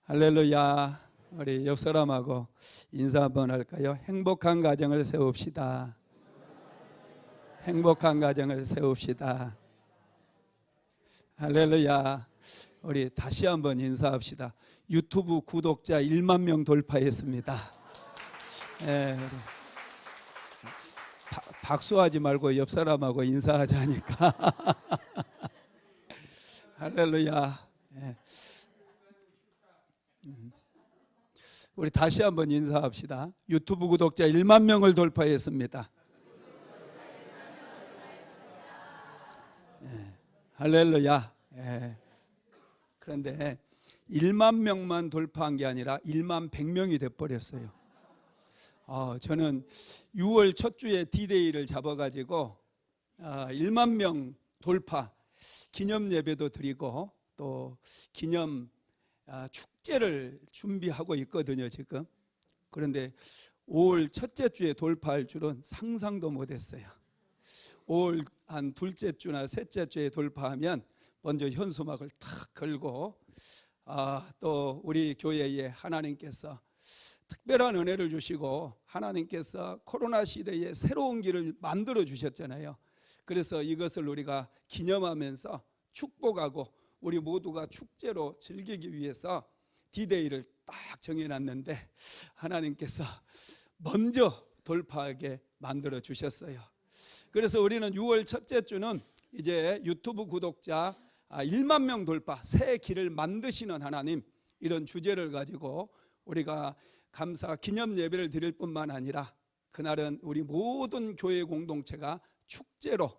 할렐루야. 우리 옆 사람하고 인사 한번 할까요? 행복한 가정을 세웁시다. 행복한 가정을 세웁시다. 할렐루야. 우리 다시 한번 인사합시다. 유튜브 구독자 1만 명 돌파했습니다. 예, 박수하지 말고 옆 사람하고 인사하자니까. 할렐루야. 예. 우리 다시 한번 인사합시다. 유튜브 구독자 1만 명을 돌파했습니다. 예, 할렐루야. 예. 그런데 1만 명만 돌파한 게 아니라 1만 100명이 돼버렸어요. 저는 6월 첫 주에 D-Day를 잡아가지고 1만 명 돌파 기념 예배도 드리고 또 기념 축제를 준비하고 있거든요 지금. 그런데 5월 첫째 주에 돌파할 줄은 상상도 못했어요. 5월 한 둘째 주나 셋째 주에 돌파하면 먼저 현수막을 탁 걸고 또 우리 교회에 하나님께서 특별한 은혜를 주시고 하나님께서 코로나 시대에 새로운 길을 만들어 주셨잖아요. 그래서 이것을 우리가 기념하면서 축복하고 우리 모두가 축제로 즐기기 위해서 D-Day를 딱 정해놨는데 하나님께서 먼저 돌파하게 만들어 주셨어요. 그래서 우리는 6월 첫째 주는 이제 유튜브 구독자 1만 명 돌파 새 길을 만드시는 하나님, 이런 주제를 가지고 우리가 감사 기념 예배를 드릴 뿐만 아니라 그날은 우리 모든 교회 공동체가 축제로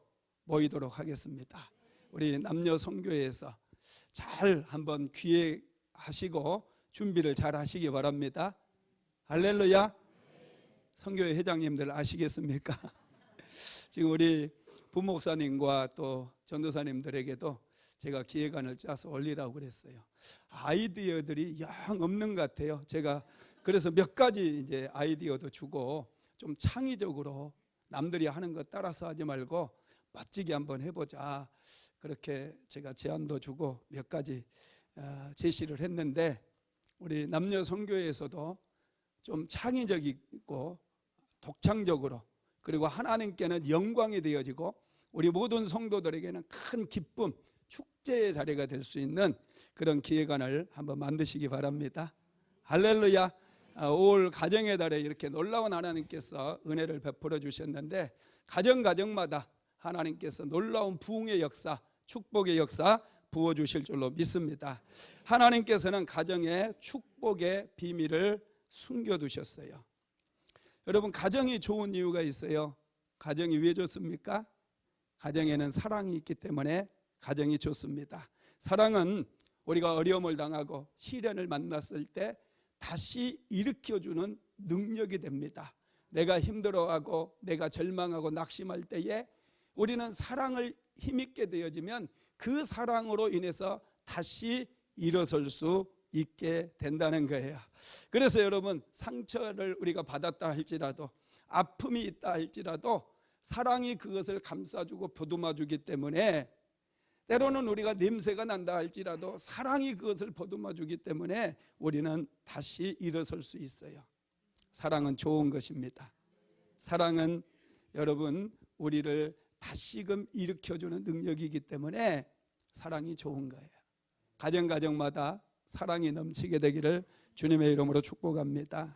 모이도록 하겠습니다. 우리 남녀 선교회에서 잘 한번 기획하시고 준비를 잘 하시기 바랍니다. 할렐루야. 선교회 회장님들 아시겠습니까? 지금 우리 부목사님과 또 전도사님들에게도 제가 기획안을 짜서 올리라고 그랬어요. 아이디어들이 영 없는 것 같아요. 제가 그래서 몇 가지 이제 아이디어도 주고 좀 창의적으로 남들이 하는 것 따라서 하지 말고 멋지게 한번 해보자, 그렇게 제가 제안도 주고 몇 가지 제시를 했는데 우리 남녀 선교회에서도 좀 창의적이고 독창적으로, 그리고 하나님께는 영광이 되어지고 우리 모든 성도들에게는 큰 기쁨, 축제의 자리가 될 수 있는 그런 기획안을 한번 만드시기 바랍니다. 할렐루야. 5월 가정의 달에 이렇게 놀라운 하나님께서 은혜를 베풀어 주셨는데 가정마다 하나님께서 놀라운 부흥의 역사, 축복의 역사 부어주실 줄로 믿습니다. 하나님께서는 가정의 축복의 비밀을 숨겨두셨어요. 여러분, 가정이 좋은 이유가 있어요. 가정이 왜 좋습니까? 가정에는 사랑이 있기 때문에 가정이 좋습니다. 사랑은 우리가 어려움을 당하고 시련을 만났을 때 다시 일으켜주는 능력이 됩니다. 내가 힘들어하고 내가 절망하고 낙심할 때에 우리는 사랑을 힘있게 되어지면 그 사랑으로 인해서 다시 일어설 수 있게 된다는 거예요. 그래서 여러분, 상처를 우리가 받았다 할지라도 아픔이 있다 할지라도 사랑이 그것을 감싸주고 보듬어주기 때문에, 때로는 우리가 냄새가 난다 할지라도 사랑이 그것을 보듬어주기 때문에 우리는 다시 일어설 수 있어요. 사랑은 좋은 것입니다. 사랑은 여러분 우리를 다시금 일으켜주는 능력이기 때문에 사랑이 좋은 거예요. 가정마다 사랑이 넘치게 되기를 주님의 이름으로 축복합니다.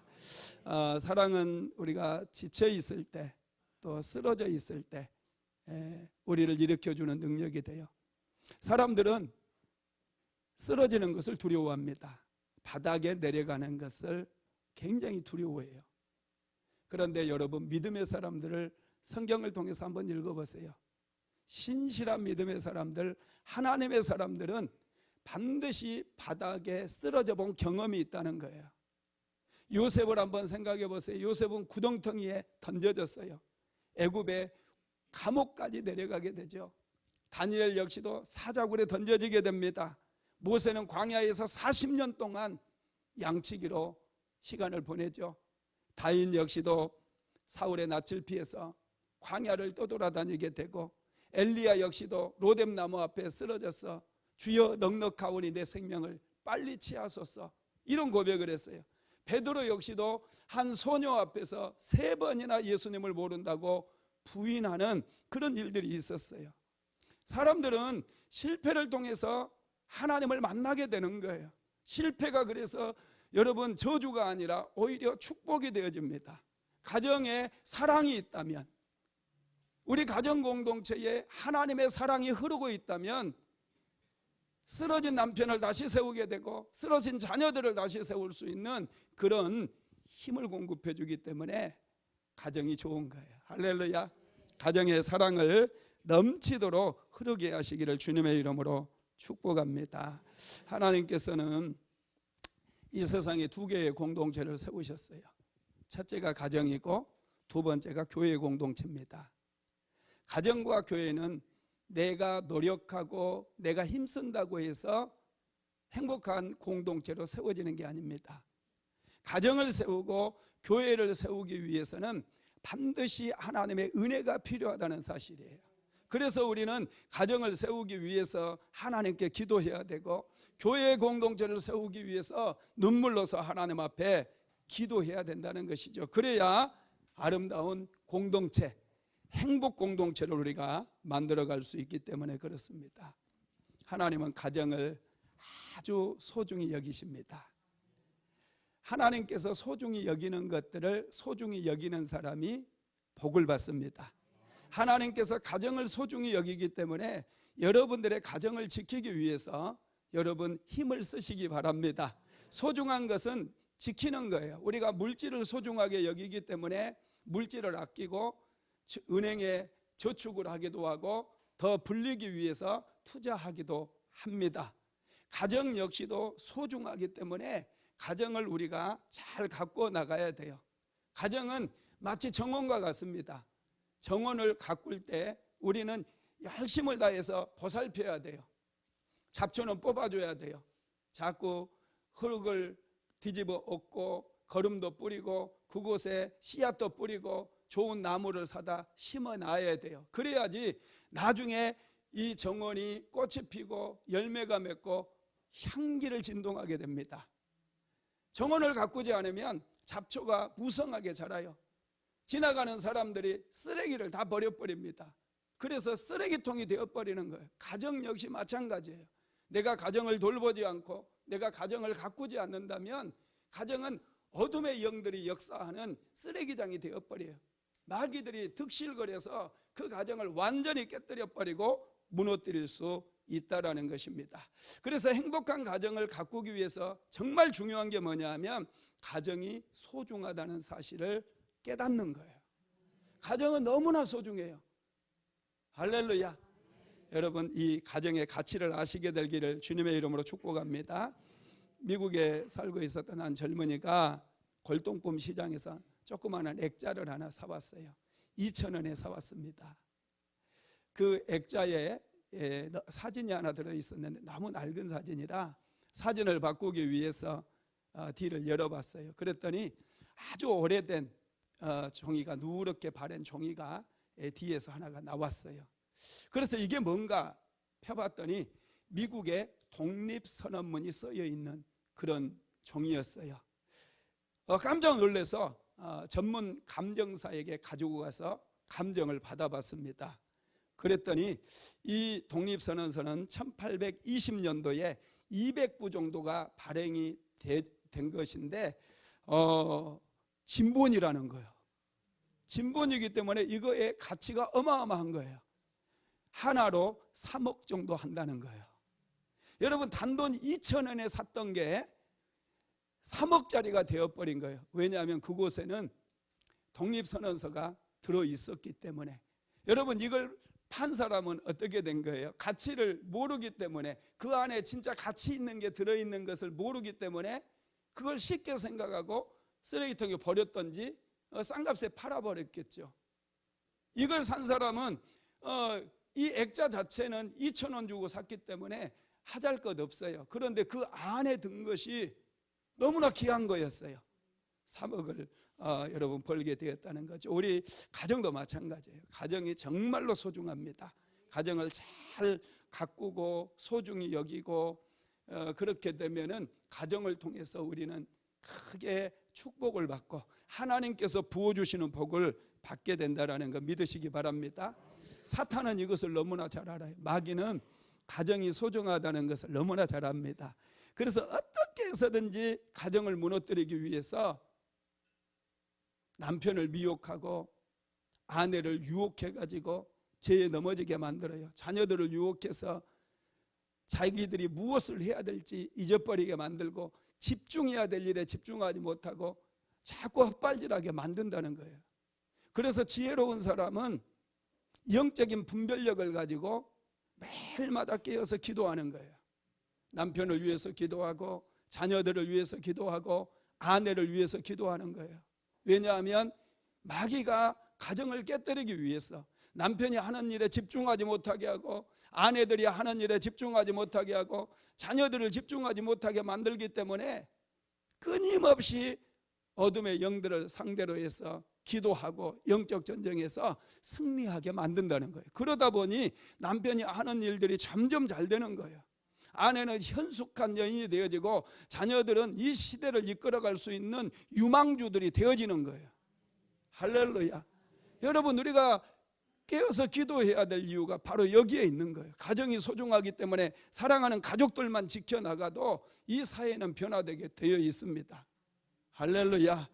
사랑은 우리가 지쳐 있을 때, 또 쓰러져 있을 때 우리를 일으켜주는 능력이 돼요. 사람들은 쓰러지는 것을 두려워합니다. 바닥에 내려가는 것을 굉장히 두려워해요. 그런데 여러분, 믿음의 사람들을 성경을 통해서 한번 읽어보세요. 신실한 믿음의 사람들, 하나님의 사람들은 반드시 바닥에 쓰러져 본 경험이 있다는 거예요. 요셉을 한번 생각해 보세요. 요셉은 구덩텅이에 던져졌어요. 애굽의 감옥까지 내려가게 되죠. 다니엘 역시도 사자굴에 던져지게 됩니다. 모세는 광야에서 40년 동안 양치기로 시간을 보내죠. 다윗 역시도 사울의 낯을 피해서 광야를 떠돌아다니게 되고, 엘리야 역시도 로뎀나무 앞에 쓰러져서 주여 넉넉하오니 내 생명을 빨리 취하소서, 이런 고백을 했어요. 베드로 역시도 한 소녀 앞에서 3번이나 예수님을 모른다고 부인하는 그런 일들이 있었어요. 사람들은 실패를 통해서 하나님을 만나게 되는 거예요. 실패가 그래서 여러분 저주가 아니라 오히려 축복이 되어집니다. 가정에 사랑이 있다면, 우리 가정 공동체에 하나님의 사랑이 흐르고 있다면 쓰러진 남편을 다시 세우게 되고 쓰러진 자녀들을 다시 세울 수 있는 그런 힘을 공급해 주기 때문에 가정이 좋은 거예요. 할렐루야. 가정의 사랑을 넘치도록 흐르게 하시기를 주님의 이름으로 축복합니다. 하나님께서는 이 세상에 2개의 공동체를 세우셨어요. 첫째가 가정이고 두 번째가 교회 공동체입니다. 가정과 교회는 내가 노력하고 내가 힘쓴다고 해서 행복한 공동체로 세워지는 게 아닙니다. 가정을 세우고 교회를 세우기 위해서는 반드시 하나님의 은혜가 필요하다는 사실이에요. 그래서 우리는 가정을 세우기 위해서 하나님께 기도해야 되고, 교회 공동체를 세우기 위해서 눈물로서 하나님 앞에 기도해야 된다는 것이죠. 그래야 아름다운 공동체, 행복 공동체를 우리가 만들어갈 수 있기 때문에 그렇습니다. 하나님은 가정을 아주 소중히 여기십니다. 하나님께서 소중히 여기는 것들을 소중히 여기는 사람이 복을 받습니다. 하나님께서 가정을 소중히 여기기 때문에 여러분들의 가정을 지키기 위해서 여러분 힘을 쓰시기 바랍니다. 소중한 것은 지키는 거예요. 우리가 물질을 소중하게 여기기 때문에 물질을 아끼고 은행에 저축을 하기도 하고 더 불리기 위해서 투자하기도 합니다. 가정 역시도 소중하기 때문에 가정을 우리가 잘 갖고 나가야 돼요. 가정은 마치 정원과 같습니다. 정원을 가꿀 때 우리는 열심을 다해서 보살펴야 돼요. 잡초는 뽑아줘야 돼요. 자꾸 흙을 뒤집어 엎고 거름도 뿌리고 그곳에 씨앗도 뿌리고 좋은 나무를 사다 심어놔야 돼요. 그래야지 나중에 이 정원이 꽃이 피고 열매가 맺고 향기를 진동하게 됩니다. 정원을 가꾸지 않으면 잡초가 무성하게 자라요. 지나가는 사람들이 쓰레기를 다 버려버립니다. 그래서 쓰레기통이 되어버리는 거예요. 가정 역시 마찬가지예요. 내가 가정을 돌보지 않고 내가 가정을 가꾸지 않는다면 가정은 어둠의 영들이 역사하는 쓰레기장이 되어버려요. 마귀들이 득실거려서 그 가정을 완전히 깨뜨려버리고 무너뜨릴 수 있다라는 것입니다. 그래서 행복한 가정을 가꾸기 위해서 정말 중요한 게 뭐냐 하면 가정이 소중하다는 사실을 깨닫는 거예요. 가정은 너무나 소중해요. 할렐루야. 여러분 이 가정의 가치를 아시게 되기를 주님의 이름으로 축복합니다. 미국에 살고 있었던 한 젊은이가 골동품 시장에서 조그마한 액자를 하나 사왔어요. 2,000원에 사왔습니다. 그 액자에 사진이 하나 들어있었는데 너무 낡은 사진이라 사진을 바꾸기 위해서 뒤를 열어봤어요. 그랬더니 아주 오래된 종이가, 누렇게 바른 종이가 뒤에서 하나가 나왔어요. 그래서 이게 뭔가 펴봤더니 미국의 독립선언문이 쓰여 있는 그런 종이였어요. 깜짝 놀라서 전문 감정사에게 가지고 가서 감정을 받아봤습니다. 그랬더니 이 독립선언서는 1820년도에 200부 정도가 발행이 된 것인데 진본이라는 거예요. 진본이기 때문에 이거의 가치가 어마어마한 거예요. 하나로 3억 정도 한다는 거예요. 여러분 단돈 2,000원에 샀던 게 3억짜리가 되어버린 거예요. 왜냐하면 그곳에는 독립선언서가 들어있었기 때문에. 여러분 이걸 판 사람은 어떻게 된 거예요? 가치를 모르기 때문에, 그 안에 진짜 가치 있는 게 들어있는 것을 모르기 때문에 그걸 쉽게 생각하고 쓰레기통에 버렸던지 싼값에 팔아버렸겠죠. 이걸 산 사람은 이 액자 자체는 2,000원 주고 샀기 때문에 하잘것 없어요. 그런데 그 안에 든 것이 너무나 귀한 거였어요. 3억을 여러분 벌게 되었다는 거죠. 우리 가정도 마찬가지예요. 가정이 정말로 소중합니다. 가정을 잘 가꾸고 소중히 여기고 그렇게 되면은 가정을 통해서 우리는 크게 축복을 받고 하나님께서 부어주시는 복을 받게 된다는 거 믿으시기 바랍니다. 사탄은 이것을 너무나 잘 알아요. 마귀는 가정이 소중하다는 것을 너무나 잘 압니다. 그래서 어떻게 해서든지 가정을 무너뜨리기 위해서 남편을 미혹하고 아내를 유혹해가지고 죄에 넘어지게 만들어요. 자녀들을 유혹해서 자기들이 무엇을 해야 될지 잊어버리게 만들고 집중해야 될 일에 집중하지 못하고 자꾸 헛발질하게 만든다는 거예요. 그래서 지혜로운 사람은 영적인 분별력을 가지고 매일마다 깨어서 기도하는 거예요. 남편을 위해서 기도하고 자녀들을 위해서 기도하고 아내를 위해서 기도하는 거예요. 왜냐하면 마귀가 가정을 깨뜨리기 위해서 남편이 하는 일에 집중하지 못하게 하고 아내들이 하는 일에 집중하지 못하게 하고 자녀들을 집중하지 못하게 만들기 때문에 끊임없이 어둠의 영들을 상대로 해서 기도하고 영적 전쟁에서 승리하게 만든다는 거예요. 그러다 보니 남편이 하는 일들이 점점 잘 되는 거예요. 아내는 현숙한 여인이 되어지고 자녀들은 이 시대를 이끌어갈 수 있는 유망주들이 되어지는 거예요. 할렐루야. 여러분, 우리가 깨어서 기도해야 될 이유가 바로 여기에 있는 거예요. 가정이 소중하기 때문에 사랑하는 가족들만 지켜나가도 이 사회는 변화되게 되어 있습니다. 할렐루야.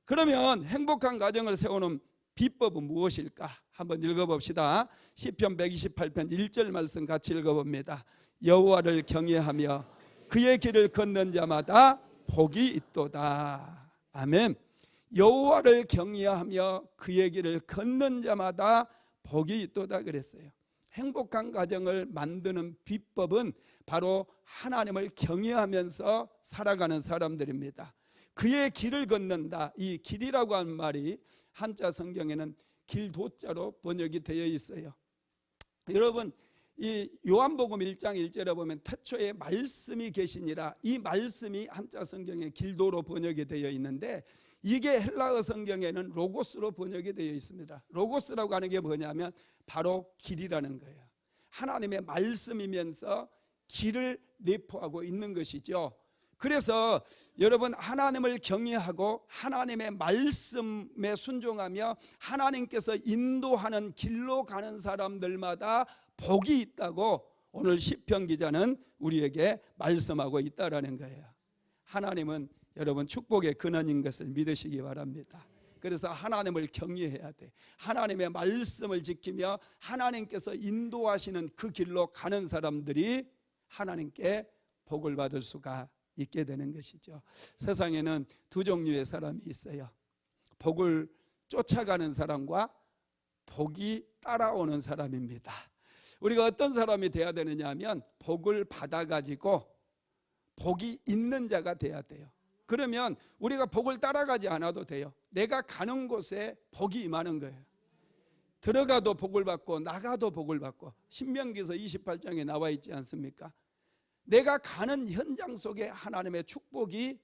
그러면 행복한 가정을 세우는 비법은 무엇일까? 한번 읽어봅시다. 시편 128편 1절 말씀 같이 읽어봅니다. 여호와를 경외하며 그의 길을 걷는 자마다 복이 있도다. 아멘. 여호와를 경외하며 그의 길을 걷는 자마다 복이 있도다 그랬어요. 행복한 가정을 만드는 비법은 바로 하나님을 경외하면서 살아가는 사람들입니다. 그의 길을 걷는다. 이 길이라고 하는 말이 한자 성경에는 길도자로 번역이 되어 있어요. 여러분, 이 요한복음 1장 1절에 보면 태초에 말씀이 계시니라. 이 말씀이 한자 성경에 길도로 번역이 되어 있는데 이게 헬라어 성경에는 로고스로 번역이 되어 있습니다. 로고스라고 하는 게 뭐냐면 바로 길이라는 거예요. 하나님의 말씀이면서 길을 내포하고 있는 것이죠. 그래서 여러분, 하나님을 경외하고 하나님의 말씀에 순종하며 하나님께서 인도하는 길로 가는 사람들마다 복이 있다고 오늘 시편 기자는 우리에게 말씀하고 있다라는 거예요. 하나님은 여러분 축복의 근원인 것을 믿으시기 바랍니다. 그래서 하나님을 경외해야 돼. 하나님의 말씀을 지키며 하나님께서 인도하시는 그 길로 가는 사람들이 하나님께 복을 받을 수가 있게 되는 것이죠. 세상에는 두 종류의 사람이 있어요. 복을 쫓아가는 사람과 복이 따라오는 사람입니다. 우리가 어떤 사람이 돼야 되느냐 하면 복을 받아가지고 복이 있는 자가 돼야 돼요. 그러면 우리가 복을 따라가지 않아도 돼요. 내가 가는 곳에 복이 임하는 거예요. 들어가도 복을 받고 나가도 복을 받고 신명기서 28장에 나와 있지 않습니까? 내가 가는 현장 속에 하나님의 축복이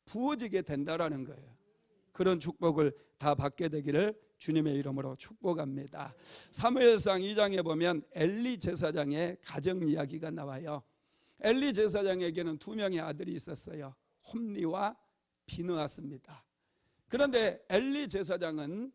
부어지게 된다라는 거예요. 그런 축복을 다 받게 되기를 주님의 이름으로 축복합니다. 사무엘상 2장에 보면 엘리 제사장의 가정 이야기가 나와요. 엘리 제사장에게는 두 명의 아들이 있었어요. 홈리와 비느하스입니다. 그런데 엘리 제사장은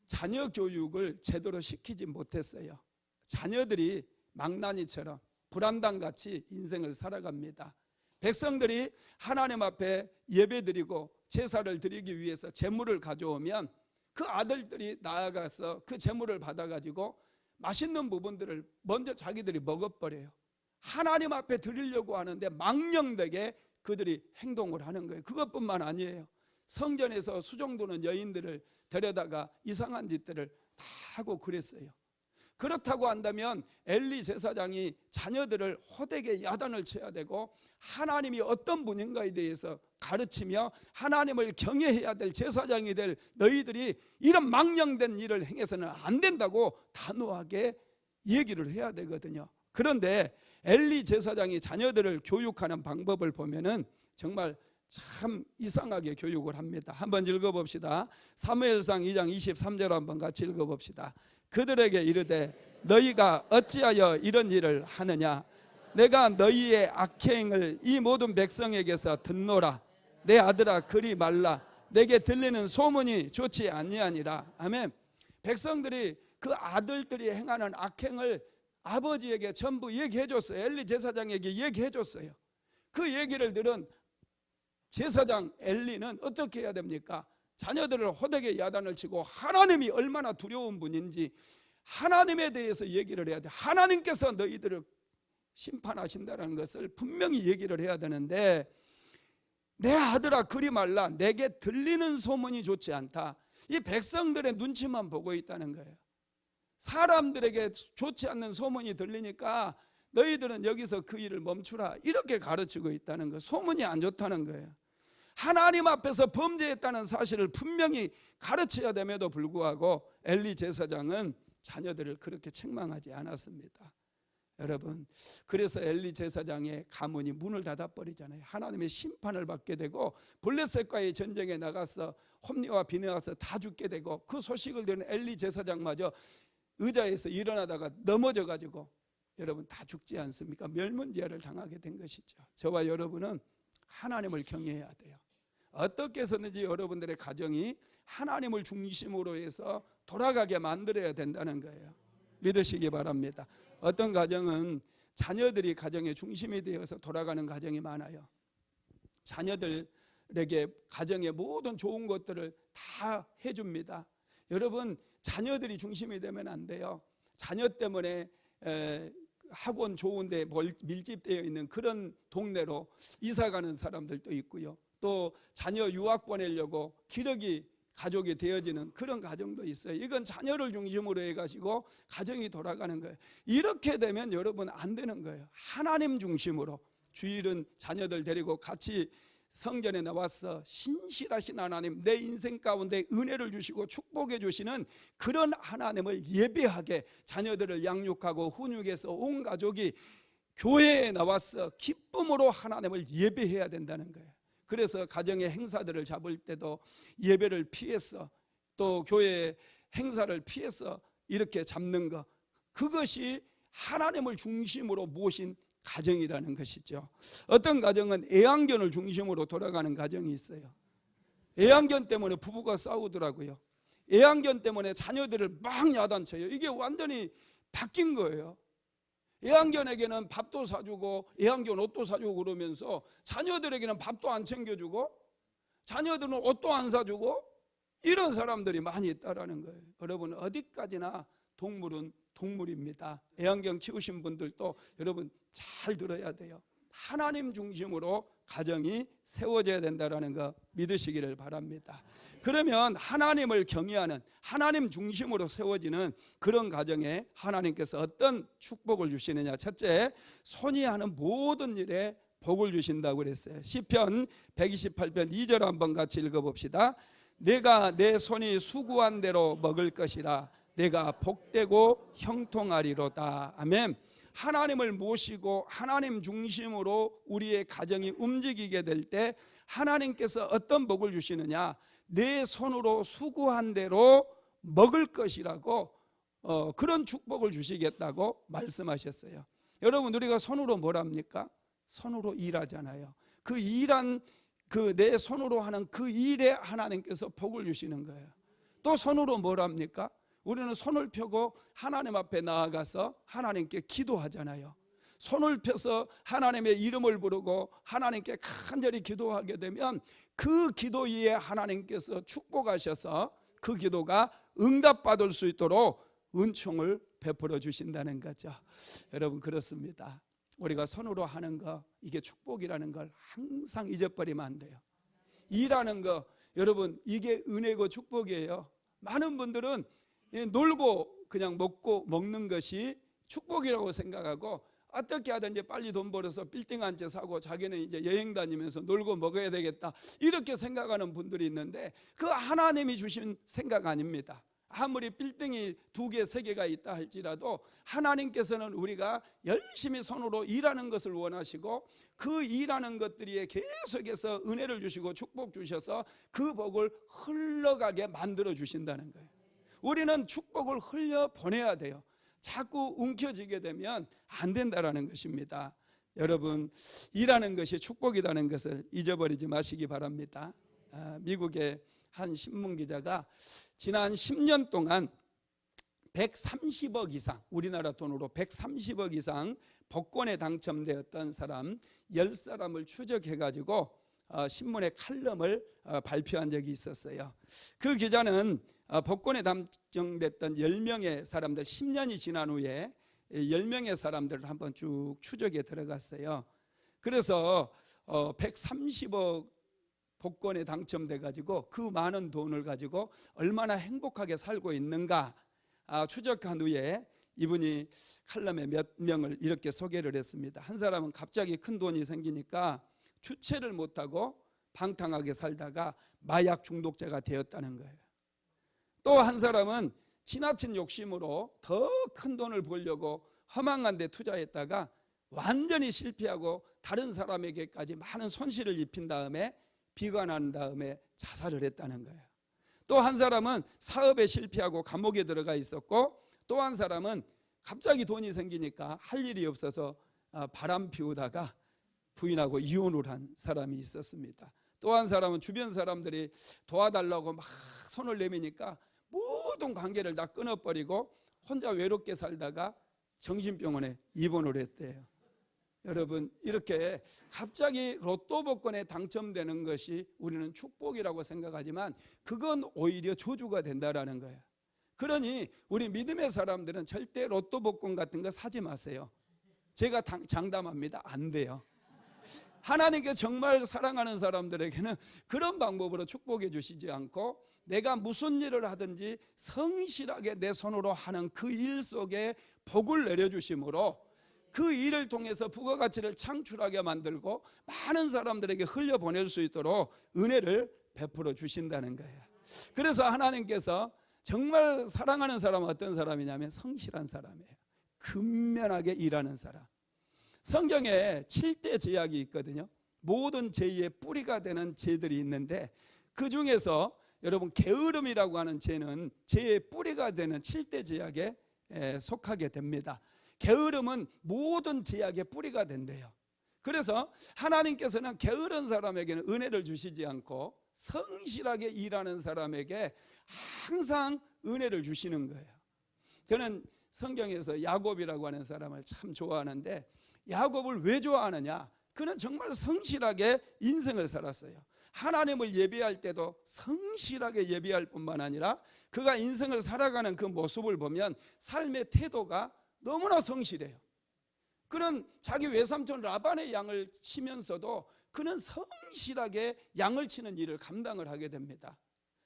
자녀 교육을 제대로 시키지 못했어요. 자녀들이 망나니처럼 불안당같이 인생을 살아갑니다. 백성들이 하나님 앞에 예배드리고 제사를 드리기 위해서 제물을 가져오면 그 아들들이 나아가서 그 제물을 받아가지고 맛있는 부분들을 먼저 자기들이 먹어버려요. 하나님 앞에 드리려고 하는데 망령되게 그들이 행동을 하는 거예요. 그것뿐만 아니에요. 성전에서 수종도는 여인들을 데려다가 이상한 짓들을 다 하고 그랬어요. 그렇다고 한다면 엘리 제사장이 자녀들을 호되게 야단을 쳐야 되고 하나님이 어떤 분인가에 대해서 가르치며 하나님을 경외해야 될 제사장이 될 너희들이 이런 망령된 일을 행해서는 안 된다고 단호하게 얘기를 해야 되거든요. 그런데 엘리 제사장이 자녀들을 교육하는 방법을 보면은 정말 참 이상하게 교육을 합니다. 한번 읽어봅시다. 사무엘상 2장 23절 한번 같이 읽어봅시다. 그들에게 이르되 너희가 어찌하여 이런 일을 하느냐? 내가 너희의 악행을 이 모든 백성에게서 듣노라. 내 아들아 그리 말라. 내게 들리는 소문이 좋지 아니하니라. 아멘. 백성들이 그 아들들이 행하는 악행을 아버지에게 전부 얘기해 줬어요. 엘리 제사장에게 얘기해 줬어요. 그 얘기를 들은 제사장 엘리는 어떻게 해야 됩니까? 자녀들을 호되게 야단을 치고 하나님이 얼마나 두려운 분인지 하나님에 대해서 얘기를 해야 돼. 하나님께서 너희들을 심판하신다는 것을 분명히 얘기를 해야 되는데, 내 아들아 그리 말라. 내게 들리는 소문이 좋지 않다. 이 백성들의 눈치만 보고 있다는 거예요. 사람들에게 좋지 않는 소문이 들리니까 너희들은 여기서 그 일을 멈추라, 이렇게 가르치고 있다는 거예요. 소문이 안 좋다는 거예요. 하나님 앞에서 범죄했다는 사실을 분명히 가르쳐야 됨에도 불구하고 엘리 제사장은 자녀들을 그렇게 책망하지 않았습니다. 여러분, 그래서 엘리 제사장의 가문이 문을 닫아버리잖아요. 하나님의 심판을 받게 되고 블레셋과의 전쟁에 나가서 홈리와 비느하스 다 죽게 되고, 그 소식을 들은 엘리 제사장마저 의자에서 일어나다가 넘어져 가지고 여러분 다 죽지 않습니까? 멸문지화를 당하게 된 것이죠. 저와 여러분은 하나님을 경외해야 돼요. 어떻게 해서든지 여러분들의 가정이 하나님을 중심으로 해서 돌아가게 만들어야 된다는 거예요. 믿으시기 바랍니다. 어떤 가정은 자녀들이 가정의 중심이 되어서 돌아가는 가정이 많아요. 자녀들에게 가정의 모든 좋은 것들을 다 해줍니다. 여러분, 자녀들이 중심이 되면 안 돼요. 자녀 때문에 학원 좋은데 밀집되어 있는 그런 동네로 이사 가는 사람들도 있고요. 또 자녀 유학 보내려고 기러기 가족이 되어지는 그런 가정도 있어요. 이건 자녀를 중심으로 해가지고 가정이 돌아가는 거예요. 이렇게 되면 여러분 안 되는 거예요. 하나님 중심으로, 주일은 자녀들 데리고 같이 성전에 나와서 신실하신 하나님, 내 인생 가운데 은혜를 주시고 축복해 주시는 그런 하나님을 예배하게 자녀들을 양육하고 훈육해서 온 가족이 교회에 나와서 기쁨으로 하나님을 예배해야 된다는 거예요. 그래서 가정의 행사들을 잡을 때도 예배를 피해서, 또 교회 행사를 피해서 이렇게 잡는 것, 그것이 하나님을 중심으로 모신 가정이라는 것이죠. 어떤 가정은 애완견을 중심으로 돌아가는 가정이 있어요. 애완견 때문에 부부가 싸우더라고요. 애완견 때문에 자녀들을 막 야단쳐요. 이게 완전히 바뀐 거예요. 애완견에게는 밥도 사주고 애완견 옷도 사주고 그러면서 자녀들에게는 밥도 안 챙겨주고 자녀들은 옷도 안 사주고, 이런 사람들이 많이 있다라는 거예요. 여러분, 어디까지나 동물은 동물입니다. 애완견 키우신 분들도 여러분 잘 들어야 돼요. 하나님 중심으로 가정이 세워져야 된다는 거 믿으시기를 바랍니다. 그러면 하나님을 경외하는, 하나님 중심으로 세워지는 그런 가정에 하나님께서 어떤 축복을 주시느냐. 첫째, 손이 하는 모든 일에 복을 주신다고 그랬어요. 시편 128편 2절 한번 같이 읽어봅시다. 내가 내 손이 수고한 대로 먹을 것이라. 내가 복되고 형통하리로다. 아멘. 하나님을 모시고 하나님 중심으로 우리의 가정이 움직이게 될 때 하나님께서 어떤 복을 주시느냐. 내 손으로 수고한 대로 먹을 것이라고 그런 축복을 주시겠다고 말씀하셨어요. 여러분, 우리가 손으로 뭘 합니까? 손으로 일하잖아요. 그 일한 내 손으로 하는 그 일에 하나님께서 복을 주시는 거예요. 또 손으로 뭘 합니까? 우리는 손을 펴고 하나님 앞에 나아가서 하나님께 기도하잖아요. 손을 펴서 하나님의 이름을 부르고 하나님께 간절히 기도하게 되면 그 기도 위에 하나님께서 축복하셔서 그 기도가 응답받을 수 있도록 은총을 베풀어 주신다는 거죠. 여러분, 그렇습니다. 우리가 손으로 하는 거, 이게 축복이라는 걸 항상 잊어버리면 안 돼요. 일하는 거, 여러분, 이게 은혜고 축복이에요. 많은 분들은 놀고 그냥 먹는 것이 축복이라고 생각하고, 어떻게 하든지 빨리 돈 벌어서 빌딩 한 채 사고 자기는 이제 여행 다니면서 놀고 먹어야 되겠다, 이렇게 생각하는 분들이 있는데, 그 하나님이 주신 생각 아닙니다. 아무리 빌딩이 2개, 3개가 있다 할지라도 하나님께서는 우리가 열심히 손으로 일하는 것을 원하시고, 그 일하는 것들이 계속해서 은혜를 주시고 축복 주셔서 그 복을 흘러가게 만들어 주신다는 거예요. 우리는 축복을 흘려 보내야 돼요. 자꾸 움켜쥐게 되면 안 된다라는 것입니다. 여러분, 일하는 것이 축복이라는 것을 잊어버리지 마시기 바랍니다. 미국의 한 신문 기자가 지난 10년 동안 130억 이상, 우리나라 돈으로 130억 이상 복권에 당첨되었던 사람 10사람을 추적해가지고 신문에 칼럼을 발표한 적이 있었어요. 그 기자는 복권에 당첨됐던 10명의 사람들, 10년이 지난 후에 10명의 사람들을 한번 쭉 추적에 들어갔어요. 그래서 130억 복권에 당첨돼 가지고 그 많은 돈을 가지고 얼마나 행복하게 살고 있는가 추적한 후에 이분이 칼럼에 몇 명을 이렇게 소개를 했습니다. 한 사람은 갑자기 큰 돈이 생기니까 주체를 못하고 방탕하게 살다가 마약 중독자가 되었다는 거예요. 또 한 사람은 지나친 욕심으로 더 큰 돈을 벌려고 허망한 데 투자했다가 완전히 실패하고 다른 사람에게까지 많은 손실을 입힌 다음에 비관한 다음에 자살을 했다는 거예요. 또 한 사람은 사업에 실패하고 감옥에 들어가 있었고, 또 한 사람은 갑자기 돈이 생기니까 할 일이 없어서 바람 피우다가 부인하고 이혼을 한 사람이 있었습니다. 또 한 사람은 주변 사람들이 도와달라고 막 손을 내미니까 모든 관계를 다 끊어버리고 혼자 외롭게 살다가 정신병원에 입원을 했대요. 여러분, 이렇게 갑자기 로또 복권에 당첨되는 것이 우리는 축복이라고 생각하지만 그건 오히려 저주가 된다라는 거예요. 그러니 우리 믿음의 사람들은 절대 로또 복권 같은 거 사지 마세요. 제가 장담합니다. 안 돼요. 하나님께 정말 사랑하는 사람들에게는 그런 방법으로 축복해 주시지 않고, 내가 무슨 일을 하든지 성실하게 내 손으로 하는 그 일 속에 복을 내려주심으로 그 일을 통해서 부가가치를 창출하게 만들고 많은 사람들에게 흘려보낼 수 있도록 은혜를 베풀어 주신다는 거예요. 그래서 하나님께서 정말 사랑하는 사람은 어떤 사람이냐면 성실한 사람이에요. 근면하게 일하는 사람. 성경에 7대 제약이 있거든요. 모든 죄의 뿌리가 되는 죄들이 있는데 그 중에서 여러분 게으름이라고 하는 죄는 죄의 뿌리가 되는 7대 제약에 속하게 됩니다. 게으름은 모든 제약의 뿌리가 된대요. 그래서 하나님께서는 게으른 사람에게는 은혜를 주시지 않고 성실하게 일하는 사람에게 항상 은혜를 주시는 거예요. 저는 성경에서 야곱이라고 하는 사람을 참 좋아하는데, 야곱을 왜 좋아하느냐? 그는 정말 성실하게 인생을 살았어요. 하나님을 예배할 때도 성실하게 예배할 뿐만 아니라 그가 인생을 살아가는 그 모습을 보면 삶의 태도가 너무나 성실해요. 그는 자기 외삼촌 라반의 양을 치면서도 그는 성실하게 양을 치는 일을 감당을 하게 됩니다.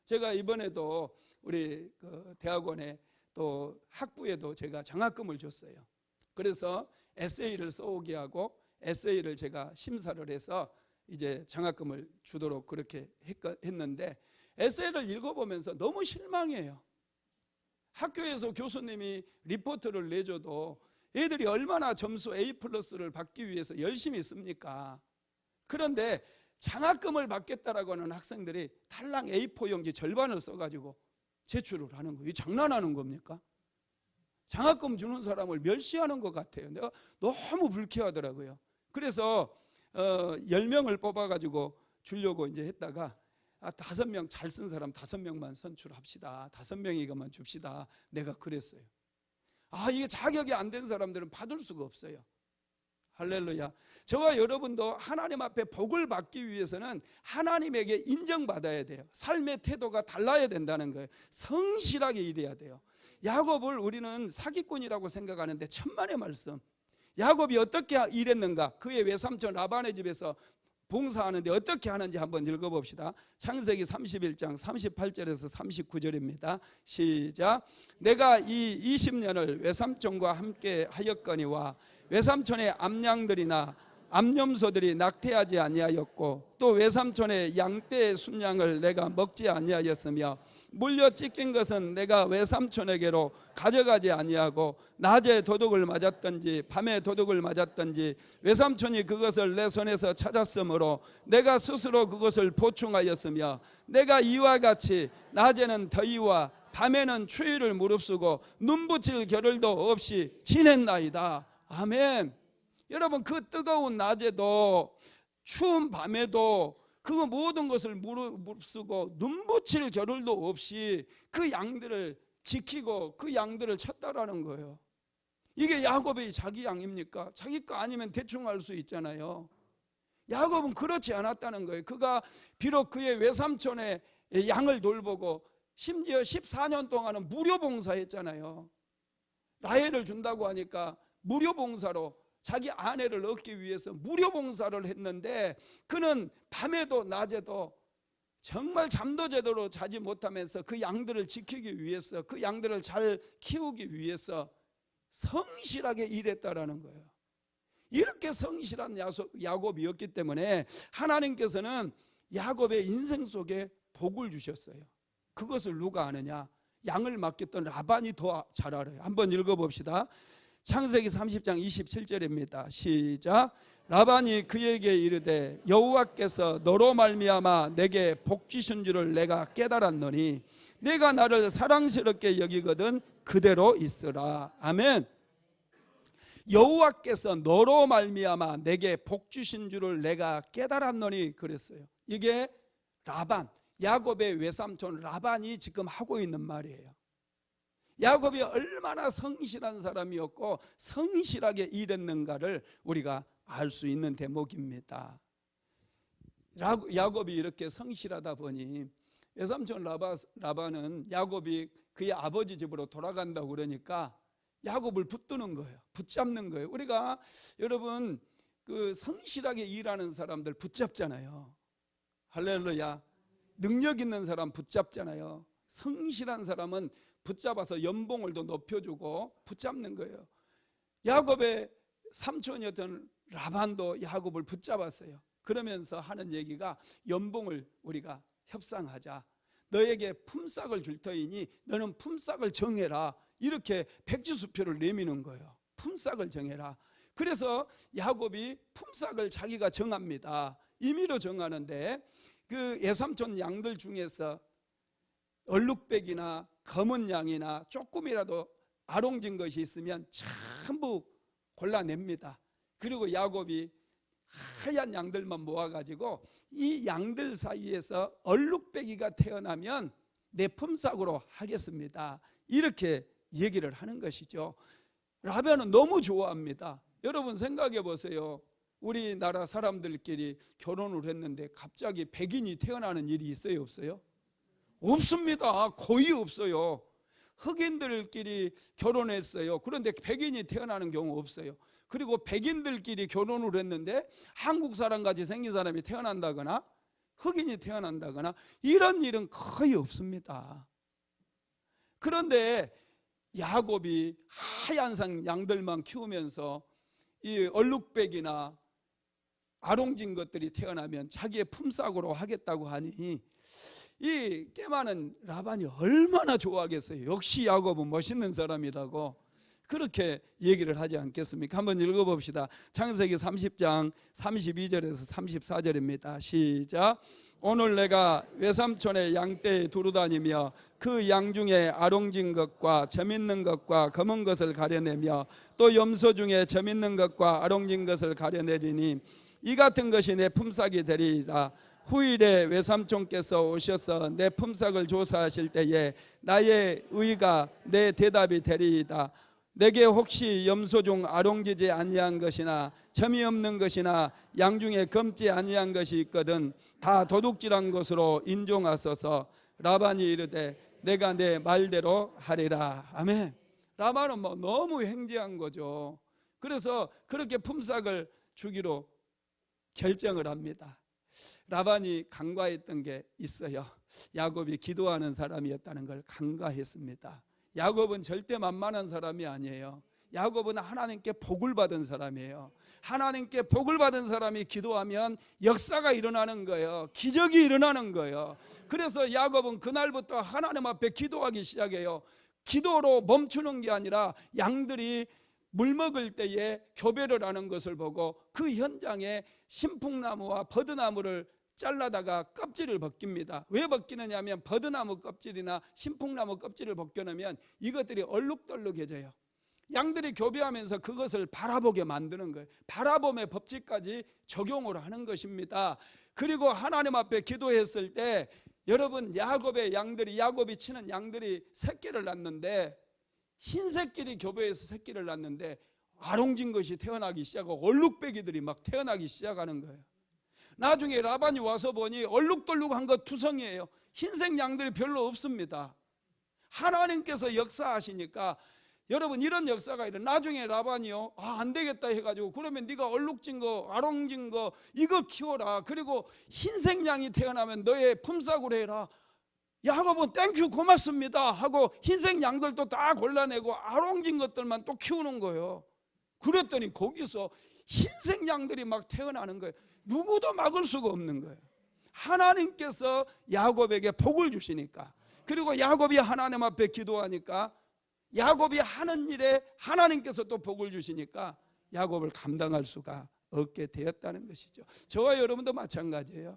제가 이번에도 우리 대학원에 또 학부에도 제가 장학금을 줬어요. 그래서 에세이를 써오게 하고 에세이를 제가 심사를 해서 이제 장학금을 주도록 그렇게 했는데, 에세이를 읽어보면서 너무 실망해요. 학교에서 교수님이 리포트를 내줘도 애들이 얼마나 점수 A+를 받기 위해서 열심히 씁니까? 그런데 장학금을 받겠다라고 하는 학생들이 탈랑 A4 용지 절반을 써가지고 제출을 하는 거예요. 장난하는 겁니까? 장학금 주는 사람을 멸시하는 것 같아요. 내가 너무 불쾌하더라고요. 그래서 10명을 뽑아가지고 주려고 이제 했다가 5명 잘 쓴 사람 5명만 선출합시다. 5명이 이것만 줍시다. 내가 그랬어요. 이게 자격이 안 된 사람들은 받을 수가 없어요. 할렐루야. 저와 여러분도 하나님 앞에 복을 받기 위해서는 하나님에게 인정받아야 돼요. 삶의 태도가 달라야 된다는 거예요. 성실하게 일해야 돼요. 야곱을 우리는 사기꾼이라고 생각하는데 천만의 말씀. 야곱이 어떻게 일했는가? 그의 외삼촌 라반의 집에서 봉사하는데 어떻게 하는지 한번 읽어봅시다. 창세기 31장 38절에서 39절입니다. 시작. 내가 이 20년을 외삼촌과 함께 하였거니와 외삼촌의 암양들이나 암염소들이 낙태하지 아니하였고 또 외삼촌의 양떼의 순양을 내가 먹지 아니하였으며 물려 찢긴 것은 내가 외삼촌에게로 가져가지 아니하고 낮에 도둑을 맞았든지 밤에 도둑을 맞았든지 외삼촌이 그것을 내 손에서 찾았으므로 내가 스스로 그것을 보충하였으며 내가 이와 같이 낮에는 더위와 밤에는 추위를 무릅쓰고 눈 붙일 겨를도 없이 지냈나이다. 아멘. 여러분 그 뜨거운 낮에도 추운 밤에도 그 모든 것을 무릅쓰고 눈붙일 겨를도 없이 그 양들을 지키고 그 양들을 쳤다라는 거예요. 이게 야곱의 자기 양입니까? 자기 거 아니면 대충 할 수 있잖아요. 야곱은 그렇지 않았다는 거예요. 그가 비록 그의 외삼촌의 양을 돌보고 심지어 14년 동안은 무료 봉사했잖아요. 라헬을 준다고 하니까 무료 봉사로 자기 아내를 얻기 위해서 무료 봉사를 했는데 그는 밤에도 낮에도 정말 잠도 제대로 자지 못하면서 그 양들을 지키기 위해서, 그 양들을 잘 키우기 위해서 성실하게 일했다라는 거예요. 이렇게 성실한 야곱이었기 때문에 하나님께서는 야곱의 인생 속에 복을 주셨어요. 그것을 누가 아느냐? 양을 맡겼던 라반이 더 잘 알아요. 한번 읽어봅시다. 창세기 30장 27절입니다. 시작. 라반이 그에게 이르되 여호와께서 너로 말미암아 내게 복 주신 줄을 내가 깨달았노니 내가 나를 사랑스럽게 여기거든 그대로 있으라. 아멘. 여호와께서 너로 말미암아 내게 복 주신 줄을 내가 깨달았노니 그랬어요. 이게 라반, 야곱의 외삼촌 라반이 지금 하고 있는 말이에요. 야곱이 얼마나 성실한 사람이었고 성실하게 일했는가를 우리가 알 수 있는 대목입니다. 야곱이 이렇게 성실하다 보니 외삼촌 라반은 야곱이 그의 아버지 집으로 돌아간다고 그러니까 야곱을 붙드는 거예요. 붙잡는 거예요. 우리가 여러분 그 성실하게 일하는 사람들 붙잡잖아요. 할렐루야. 능력 있는 사람 붙잡잖아요. 성실한 사람은 붙잡아서 연봉을 더 높여주고 붙잡는 거예요. 야곱의 삼촌이었던 라반도 야곱을 붙잡았어요. 그러면서 하는 얘기가 연봉을 우리가 협상하자. 너에게 품삯을 줄 터이니 너는 품삯을 정해라. 이렇게 백지수표를 내미는 거예요. 품삯을 정해라. 그래서 야곱이 품삯을 자기가 정합니다. 임의로 정하는데 그 외삼촌 양들 중에서 얼룩백이나 검은 양이나 조금이라도 아롱진 것이 있으면 전부 골라냅니다. 그리고 야곱이 하얀 양들만 모아가지고 이 양들 사이에서 얼룩배기가 태어나면 내 품삯으로 하겠습니다. 이렇게 얘기를 하는 것이죠. 라반은 너무 좋아합니다. 여러분 생각해 보세요. 우리나라 사람들끼리 결혼을 했는데 갑자기 백인이 태어나는 일이 있어요, 없어요? 없습니다. 거의 없어요. 흑인들끼리 결혼했어요. 그런데 백인이 태어나는 경우 없어요. 그리고 백인들끼리 결혼을 했는데 한국 사람같이 생긴 사람이 태어난다거나 흑인이 태어난다거나 이런 일은 거의 없습니다. 그런데 야곱이 하얀 양들만 키우면서 이 얼룩백이나 아롱진 것들이 태어나면 자기의 품삯으로 하겠다고 하니 이 깨많은 라반이 얼마나 좋아하겠어요. 역시 야곱은 멋있는 사람이라고 그렇게 얘기를 하지 않겠습니까? 한번 읽어봅시다. 창세기 30장 32절에서 34절입니다. 시작. 오늘 내가 외삼촌의 양떼에 두루다니며 그 양 중에 아롱진 것과 점 있는 것과 검은 것을 가려내며 또 염소 중에 점 있는 것과 아롱진 것을 가려내리니 이 같은 것이 내 품삯이 되리이다. 후일에 외삼촌께서 오셔서 내 품삯을 조사하실 때에 나의 의가 내 대답이 되리이다. 내게 혹시 염소 중 아롱지지 아니한 것이나 점이 없는 것이나 양 중에 검지 아니한 것이 있거든 다 도둑질한 것으로 인종하소서. 라반이 이르되 내가 내 말대로 하리라. 아멘. 라반은 너무 행제한 거죠. 그래서 그렇게 품삯을 주기로 결정을 합니다. 라반이 간과했던 게 있어요. 야곱이 기도하는 사람이었다는 걸 간과했습니다. 야곱은 절대 만만한 사람이 아니에요. 야곱은 하나님께 복을 받은 사람이에요. 하나님께 복을 받은 사람이 기도하면 역사가 일어나는 거예요. 기적이 일어나는 거예요. 그래서 야곱은 그날부터 하나님 앞에 기도하기 시작해요. 기도로 멈추는 게 아니라 양들이 물 먹을 때에 교배를 하는 것을 보고 그 현장에 신풍나무와 버드나무를 잘라다가 껍질을 벗깁니다. 왜 벗기느냐 하면 버드나무 껍질이나 신풍나무 껍질을 벗겨놓으면 이것들이 얼룩덜룩해져요. 양들이 교배하면서 그것을 바라보게 만드는 거예요. 바라봄의 법칙까지 적용을 하는 것입니다. 그리고 하나님 앞에 기도했을 때 여러분, 야곱이 치는 양들이 새끼를 낳는데, 흰새끼리 교배에서 새끼를 낳는데 아롱진 것이 태어나기 시작하고 얼룩배기들이 막 태어나기 시작하는 거예요. 나중에 라반이 와서 보니 얼룩덜룩한 것 투성이에요. 흰색 양들이 별로 없습니다. 하나님께서 역사하시니까 여러분, 이런 역사가 일어나. 나중에 라반이요, 안 되겠다 해가지고, 그러면 네가 얼룩진 거, 아롱진 거 이거 키워라. 그리고 흰색 양이 태어나면 너의 품삯으로 해라. 야곱은 땡큐 고맙습니다 하고 흰색 양들도 다 골라내고 아롱진 것들만 또 키우는 거예요. 그랬더니 거기서 흰색 양들이 막 태어나는 거예요. 누구도 막을 수가 없는 거예요. 하나님께서 야곱에게 복을 주시니까, 그리고 야곱이 하나님 앞에 기도하니까, 야곱이 하는 일에 하나님께서 또 복을 주시니까 야곱을 감당할 수가 없게 되었다는 것이죠. 저와 여러분도 마찬가지예요.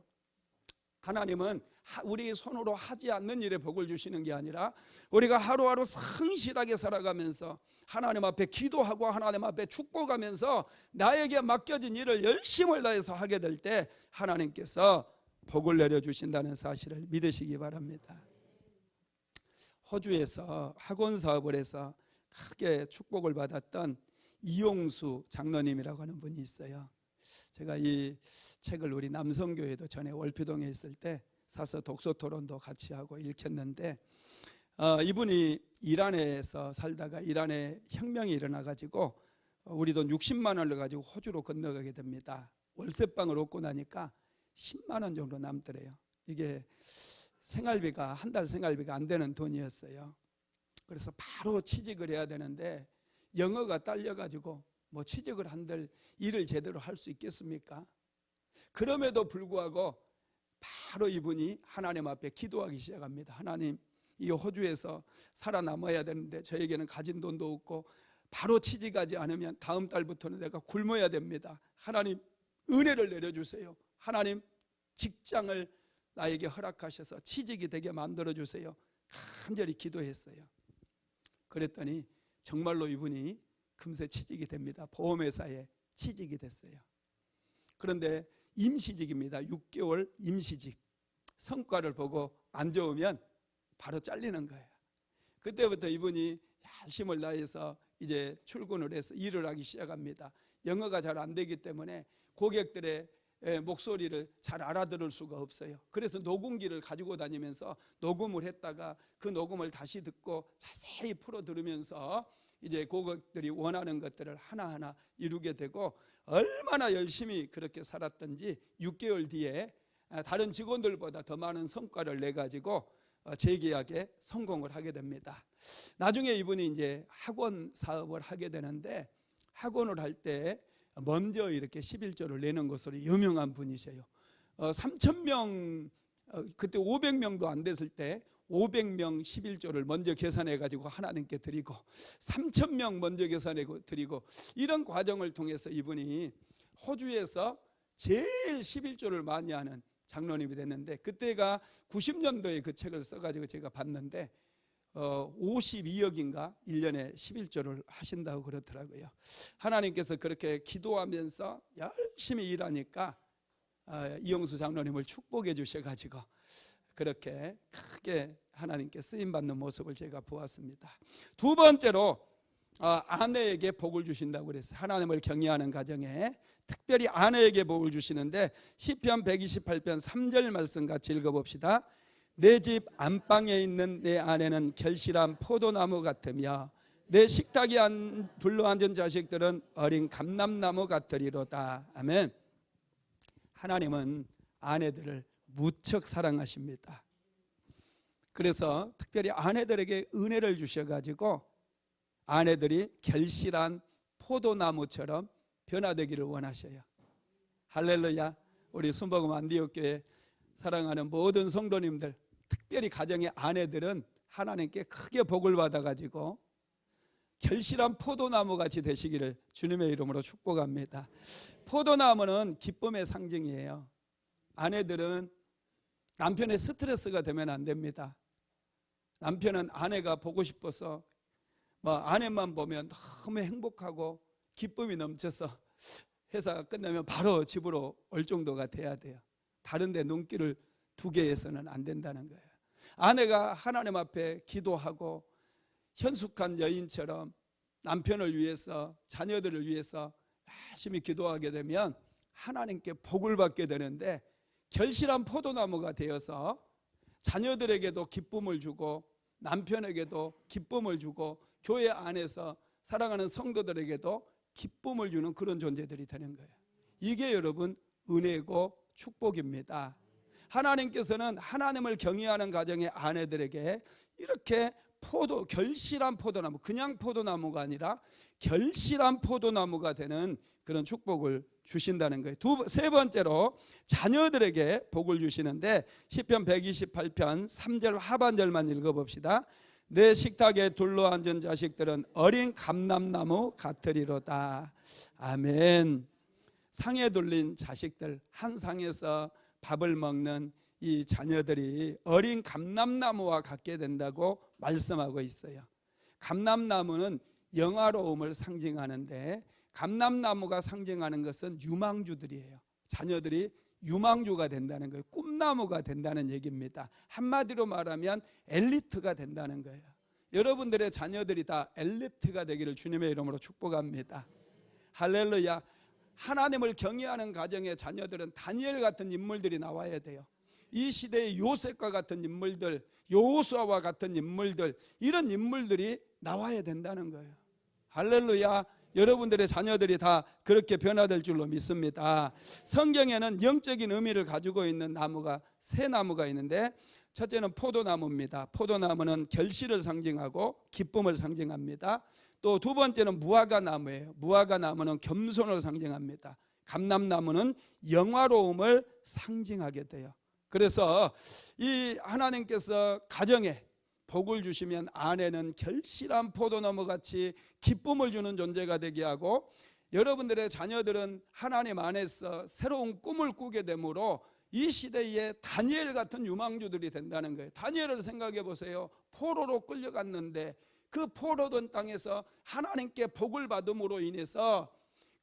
하나님은 우리 손으로 하지 않는 일에 복을 주시는 게 아니라, 우리가 하루하루 성실하게 살아가면서 하나님 앞에 기도하고 하나님 앞에 축복하면서 나에게 맡겨진 일을 열심을 다해서 하게 될 때 하나님께서 복을 내려주신다는 사실을 믿으시기 바랍니다. 호주에서 학원 사업을 해서 크게 축복을 받았던 이용수 장로님이라고 하는 분이 있어요. 제가 이 책을 우리 남성교회도 전에 월피동에 있을 때 사서 독서 토론도 같이 하고 읽혔는데, 이분이 이란에서 살다가 이란에 혁명이 일어나가지고 우리 돈 60만 원을 가지고 호주로 건너가게 됩니다. 월세방을 얻고 나니까 10만 원 정도 남더래요. 이게 생활비가, 한 달 생활비가 안 되는 돈이었어요. 그래서 바로 취직을 해야 되는데 영어가 딸려가지고 뭐 취직을 한들 일을 제대로 할 수 있겠습니까? 그럼에도 불구하고 바로 이분이 하나님 앞에 기도하기 시작합니다. 하나님, 이 호주에서 살아남아야 되는데 저에게는 가진 돈도 없고 바로 취직하지 않으면 다음 달부터는 내가 굶어야 됩니다. 하나님, 은혜를 내려주세요. 하나님, 직장을 나에게 허락하셔서 취직이 되게 만들어주세요. 간절히 기도했어요. 그랬더니 정말로 이분이 금세 취직이 됩니다. 보험회사에 취직이 됐어요. 그런데 임시직입니다. 6개월 임시직. 성과를 보고 안 좋으면 바로 잘리는 거예요. 그때부터 이분이 열심을 다해서 이제 출근을 해서 일을 하기 시작합니다. 영어가 잘 안 되기 때문에 고객들의 목소리를 잘 알아들을 수가 없어요. 그래서 녹음기를 가지고 다니면서 녹음을 했다가 그 녹음을 다시 듣고 자세히 풀어 들으면서 이제 고객들이 원하는 것들을 하나하나 이루게 되고, 얼마나 열심히 그렇게 살았던지 6개월 뒤에 다른 직원들보다 더 많은 성과를 내가지고 재계약에 성공을 하게 됩니다. 나중에 이분이 이제 학원 사업을 하게 되는데, 학원을 할 때 먼저 이렇게 11조를 내는 것으로 유명한 분이세요. 3,000명, 그때 500명도 안 됐을 때 500명 11조를 먼저 계산해 가지고 하나님께 드리고, 3,000명 먼저 계산해 드리고, 이런 과정을 통해서 이분이 호주에서 제일 11조를 많이 하는 장로님이 됐는데, 그때가 90년도에 그 책을 써가지고 제가 봤는데 52억인가 1년에 11조를 하신다고 그러더라고요. 하나님께서 그렇게 기도하면서 열심히 일하니까 이용수 장로님을 축복해 주셔가지고 그렇게 크게 하나님께 쓰임받는 모습을 제가 보았습니다. 두 번째로 아내에게 복을 주신다고 그랬어요. 하나님을 경외하는 가정에 특별히 아내에게 복을 주시는데, 시편 128편 3절 말씀 같이 읽어봅시다. 내 집 안방에 있는 내 아내는 결실한 포도나무 같으며 내 식탁에 둘러앉은 자식들은 어린 감람나무 같으리로다. 아멘. 하나님은 아내들을 무척 사랑하십니다. 그래서 특별히 아내들에게 은혜를 주셔가지고 아내들이 결실한 포도나무처럼 변화되기를 원하셔요. 할렐루야. 우리 순복음 안디옥교회 사랑하는 모든 성도님들, 특별히 가정의 아내들은 하나님께 크게 복을 받아가지고 결실한 포도나무 같이 되시기를 주님의 이름으로 축복합니다. 포도나무는 기쁨의 상징이에요. 아내들은 남편의 스트레스가 되면 안 됩니다. 남편은 아내가 보고 싶어서 뭐 아내만 보면 너무 행복하고 기쁨이 넘쳐서 회사가 끝나면 바로 집으로 올 정도가 돼야 돼요. 다른 데 눈길을 두게 해서는 안 된다는 거예요. 아내가 하나님 앞에 기도하고 현숙한 여인처럼 남편을 위해서, 자녀들을 위해서 열심히 기도하게 되면 하나님께 복을 받게 되는데, 결실한 포도나무가 되어서 자녀들에게도 기쁨을 주고 남편에게도 기쁨을 주고 교회 안에서 사랑하는 성도들에게도 기쁨을 주는 그런 존재들이 되는 거예요. 이게 여러분 은혜고 축복입니다. 하나님께서는 하나님을 경외하는 가정의 아내들에게 이렇게 결실한 포도나무, 그냥 포도나무가 아니라 결실한 포도나무가 되는 그런 축복을 주신다는 거예요. 세 번째로 자녀들에게 복을 주시는데, 시편 128편 3절 하반절만 읽어봅시다. 내 식탁에 둘러앉은 자식들은 어린 감람나무 같으리로다. 아멘. 상에 둘린 자식들, 한 상에서 밥을 먹는 이 자녀들이 어린 감람나무와 같게 된다고 말씀하고 있어요. 감람나무는 영화로움을 상징하는데, 감람나무가 상징하는 것은 유망주들이에요. 자녀들이 유망주가 된다는 거예요. 꿈나무가 된다는 얘기입니다. 한마디로 말하면 엘리트가 된다는 거예요. 여러분들의 자녀들이 다 엘리트가 되기를 주님의 이름으로 축복합니다. 할렐루야. 하나님을 경외하는 가정의 자녀들은 다니엘 같은 인물들이 나와야 돼요. 이 시대의 요셉과 같은 인물들, 여호수아와 같은 인물들, 이런 인물들이 나와야 된다는 거예요. 할렐루야. 여러분들의 자녀들이 다 그렇게 변화될 줄로 믿습니다. 성경에는 영적인 의미를 가지고 있는 나무가 세 나무가 있는데, 첫째는 포도나무입니다. 포도나무는 결실을 상징하고 기쁨을 상징합니다. 또 두 번째는 무화과나무예요. 무화과나무는 겸손을 상징합니다. 감람나무는 영화로움을 상징하게 돼요. 그래서 이 하나님께서 가정에 복을 주시면 아내는 결실한 포도나무 같이 기쁨을 주는 존재가 되게 하고, 여러분들의 자녀들은 하나님 안에서 새로운 꿈을 꾸게 되므로 이 시대에 다니엘 같은 유망주들이 된다는 거예요. 다니엘을 생각해 보세요. 포로로 끌려갔는데 그 포로된 땅에서 하나님께 복을 받음으로 인해서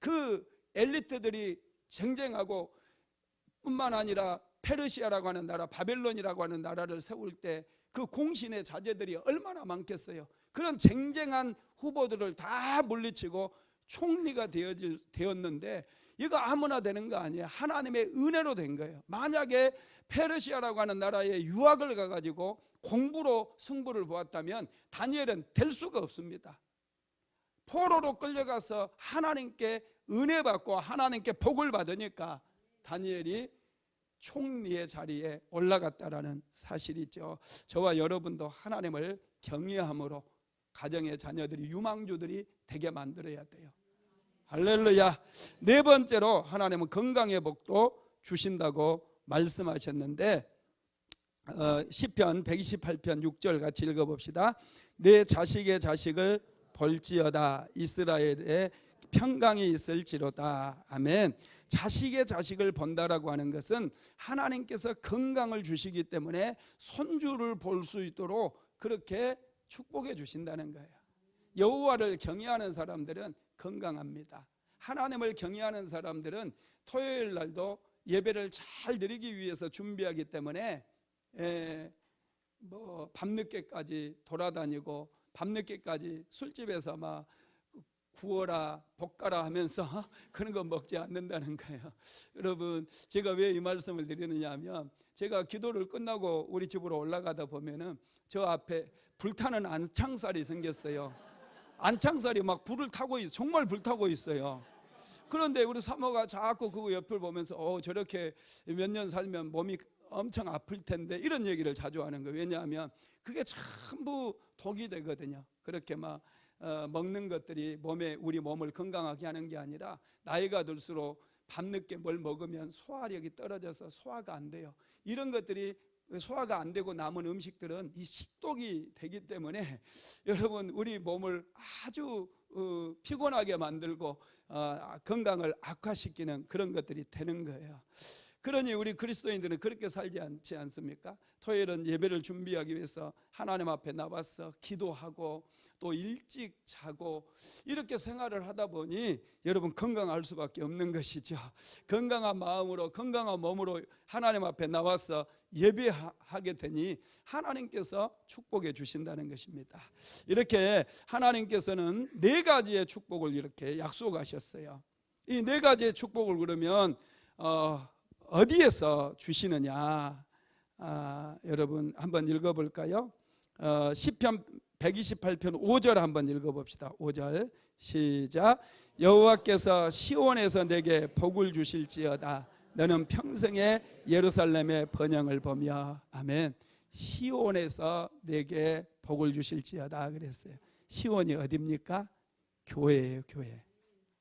그 엘리트들이 쟁쟁하고, 뿐만 아니라 페르시아라고 하는 나라, 바벨론이라고 하는 나라를 세울 때 그 공신의 자제들이 얼마나 많겠어요. 그런 쟁쟁한 후보들을 다 물리치고 총리가 되었는데, 이거 아무나 되는 거 아니에요. 하나님의 은혜로 된 거예요. 만약에 페르시아라고 하는 나라에 유학을 가가지고 공부로 승부를 보았다면 다니엘은 될 수가 없습니다. 포로로 끌려가서 하나님께 은혜 받고 하나님께 복을 받으니까 다니엘이 총리의 자리에 올라갔다라는 사실이죠. 저와 여러분도 하나님을 경외함으로 가정의 자녀들이 유망주들이 되게 만들어야 돼요. 할렐루야. 네 번째로 하나님은 건강의 복도 주신다고 말씀하셨는데, 시편 128편 6절 같이 읽어봅시다. 내 자식의 자식을 볼지어다. 이스라엘에 평강이 있을지로다. 아멘. 자식의 자식을 본다라고 하는 것은 하나님께서 건강을 주시기 때문에 손주를 볼 수 있도록 그렇게 축복해 주신다는 거예요. 여호와를 경외하는 사람들은 건강합니다. 하나님을 경외하는 사람들은 토요일 날도 예배를 잘 드리기 위해서 준비하기 때문에 밤늦게까지 돌아다니고 밤늦게까지 술집에서 막 구워라 볶아라 하면서 그런 거 먹지 않는다는 거예요. 여러분, 제가 왜 이 말씀을 드리느냐 하면, 제가 기도를 끝나고 우리 집으로 올라가다 보면은 저 앞에 불타는 안창살이 생겼어요. 안창살이 막 불을 타고 정말 불타고 있어요. 그런데 우리 사모가 자꾸 그 옆을 보면서 저렇게 몇 년 살면 몸이 엄청 아플 텐데, 이런 얘기를 자주 하는 거예요. 왜냐하면 그게 전부 독이 되거든요. 그렇게 막 먹는 것들이 우리 몸을 건강하게 하는 게 아니라, 나이가 들수록 밤늦게 뭘 먹으면 소화력이 떨어져서 소화가 안 돼요. 이런 것들이 소화가 안 되고 남은 음식들은 이 식독이 되기 때문에 여러분, 우리 몸을 아주 피곤하게 만들고 건강을 악화시키는 그런 것들이 되는 거예요. 그러니 우리 그리스도인들은 그렇게 살지 않지 않습니까? 토요일은 예배를 준비하기 위해서 하나님 앞에 나와서 기도하고 또 일찍 자고 이렇게 생활을 하다 보니 여러분 건강할 수밖에 없는 것이죠. 건강한 마음으로 건강한 몸으로 하나님 앞에 나와서 예배하게 되니 하나님께서 축복해 주신다는 것입니다. 이렇게 하나님께서는 4가지의 축복을 이렇게 약속하셨어요. 이 4가지의 축복을 그러면 어디에서 주시느냐? 여러분 한번 읽어볼까요? 시편 128편 5절 한번 읽어봅시다. 5절 시작. 여호와께서 시온에서 내게 복을 주실지어다. 너는 평생에 예루살렘의 번영을 보며. 아멘. 시온에서 내게 복을 주실지어다 그랬어요. 시온이 어디입니까? 교회예요. 교회.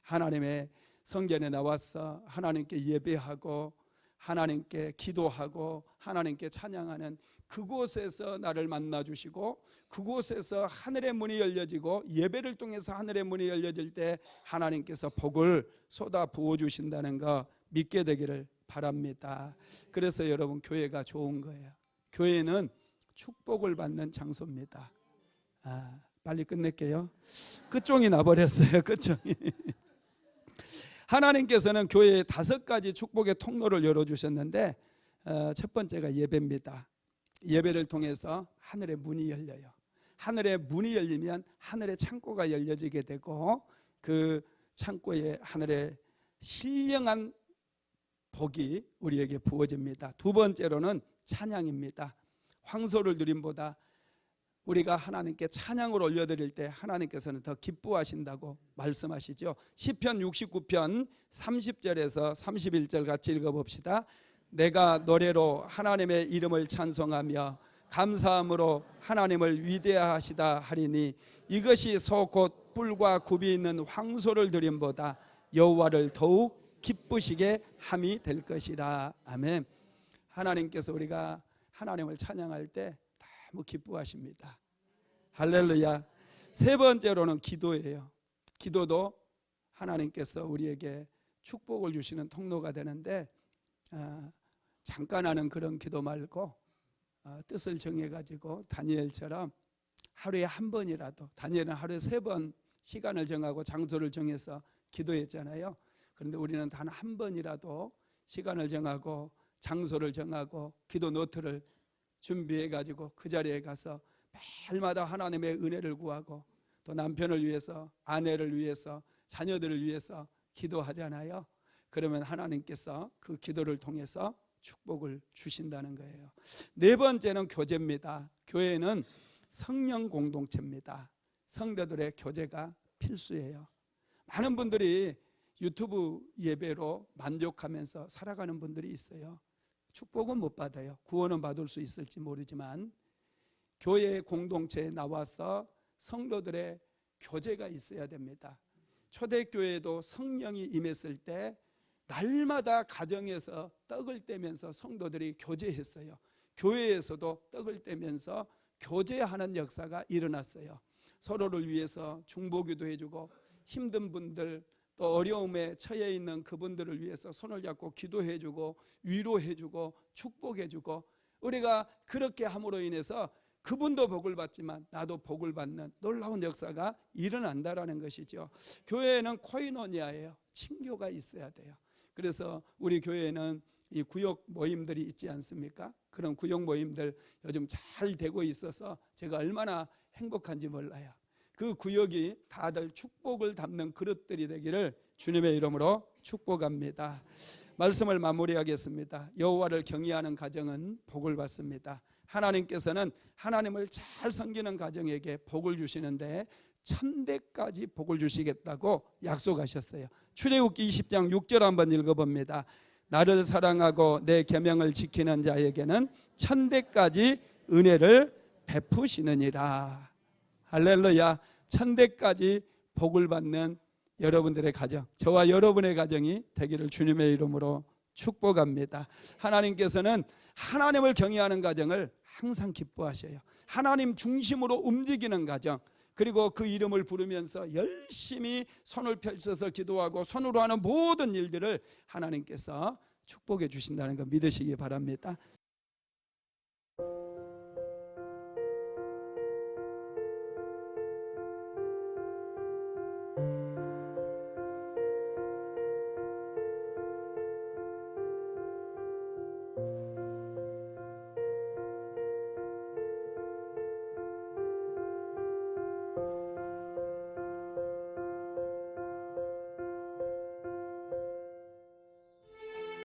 하나님의 성전에 나와서 하나님께 예배하고 하나님께 기도하고 하나님께 찬양하는 그곳에서 나를 만나 주시고 그곳에서 하늘의 문이 열려지고 예배를 통해서 하늘의 문이 열려질 때 하나님께서 복을 쏟아 부어 주신다는 거 믿게 되기를 바랍니다. 그래서 여러분 교회가 좋은 거예요. 교회는 축복을 받는 장소입니다. 빨리 끝낼게요. 끝종이 나버렸어요. 끝종이. 하나님께서는 교회에 5가지 축복의 통로를 열어주셨는데 첫 번째가 예배입니다. 예배를 통해서 하늘의 문이 열려요. 하늘의 문이 열리면 하늘의 창고가 열려지게 되고 그 창고에 하늘의 신령한 복이 우리에게 부어집니다. 2번째로는 찬양입니다. 황소를 누림보다 우리가 하나님께 찬양을 올려드릴 때 하나님께서는 더 기뻐하신다고 말씀하시죠. 시편 69편 30절에서 31절 같이 읽어봅시다. 내가 노래로 하나님의 이름을 찬송하며 감사함으로 하나님을 위대하시다 하리니 이것이 소 곧 뿔과 굽이 있는 황소를 드림보다 여호와를 더욱 기쁘시게 함이 될 것이라. 아멘. 하나님께서 우리가 하나님을 찬양할 때 너무 기뻐하십니다. 할렐루야. 3번째로는 기도예요. 기도도 하나님께서 우리에게 축복을 주시는 통로가 되는데 잠깐 하는 그런 기도 말고 뜻을 정해가지고 다니엘처럼 하루에 한 번이라도, 다니엘은 하루에 3번 시간을 정하고 장소를 정해서 기도했잖아요. 그런데 우리는 단 한 번이라도 시간을 정하고 장소를 정하고 기도 노트를 준비해가지고 그 자리에 가서 매일마다 하나님의 은혜를 구하고 또 남편을 위해서, 아내를 위해서, 자녀들을 위해서 기도하잖아요. 그러면 하나님께서 그 기도를 통해서 축복을 주신다는 거예요. 4번째는 교제입니다. 교회는 성령 공동체입니다. 성도들의 교제가 필수예요. 많은 분들이 유튜브 예배로 만족하면서 살아가는 분들이 있어요. 축복은 못 받아요. 구원은 받을 수 있을지 모르지만 교회 공동체에 나와서 성도들의 교제가 있어야 됩니다. 초대교회도 성령이 임했을 때 날마다 가정에서 떡을 떼면서 성도들이 교제했어요. 교회에서도 떡을 떼면서 교제하는 역사가 일어났어요. 서로를 위해서 중보기도 해주고 힘든 분들 또 어려움에 처해 있는 그분들을 위해서 손을 잡고 기도해주고 위로해주고 축복해주고 우리가 그렇게 함으로 인해서 그분도 복을 받지만 나도 복을 받는 놀라운 역사가 일어난다라는 것이죠. 교회는 코이노니아예요. 친교가 있어야 돼요. 그래서 우리 교회는 이 구역 모임들이 있지 않습니까? 그런 구역 모임들 요즘 잘 되고 있어서 제가 얼마나 행복한지 몰라요. 그 구역이 다들 축복을 담는 그릇들이 되기를 주님의 이름으로 축복합니다. 말씀을 마무리하겠습니다. 여호와를 경외하는 가정은 복을 받습니다. 하나님께서는 하나님을 잘 섬기는 가정에게 복을 주시는데 1000대까지 복을 주시겠다고 약속하셨어요. 출애굽기 20장 6절 한번 읽어봅니다. 나를 사랑하고 내 계명을 지키는 자에게는 1000대까지 은혜를 베푸시느니라. 할렐루야. 1000대까지 복을 받는 여러분들의 가정, 저와 여러분의 가정이 되기를 주님의 이름으로 축복합니다. 하나님께서는 하나님을 경외하는 가정을 항상 기뻐하셔요. 하나님 중심으로 움직이는 가정, 그리고 그 이름을 부르면서 열심히 손을 펼쳐서 기도하고 손으로 하는 모든 일들을 하나님께서 축복해 주신다는 거 믿으시기 바랍니다.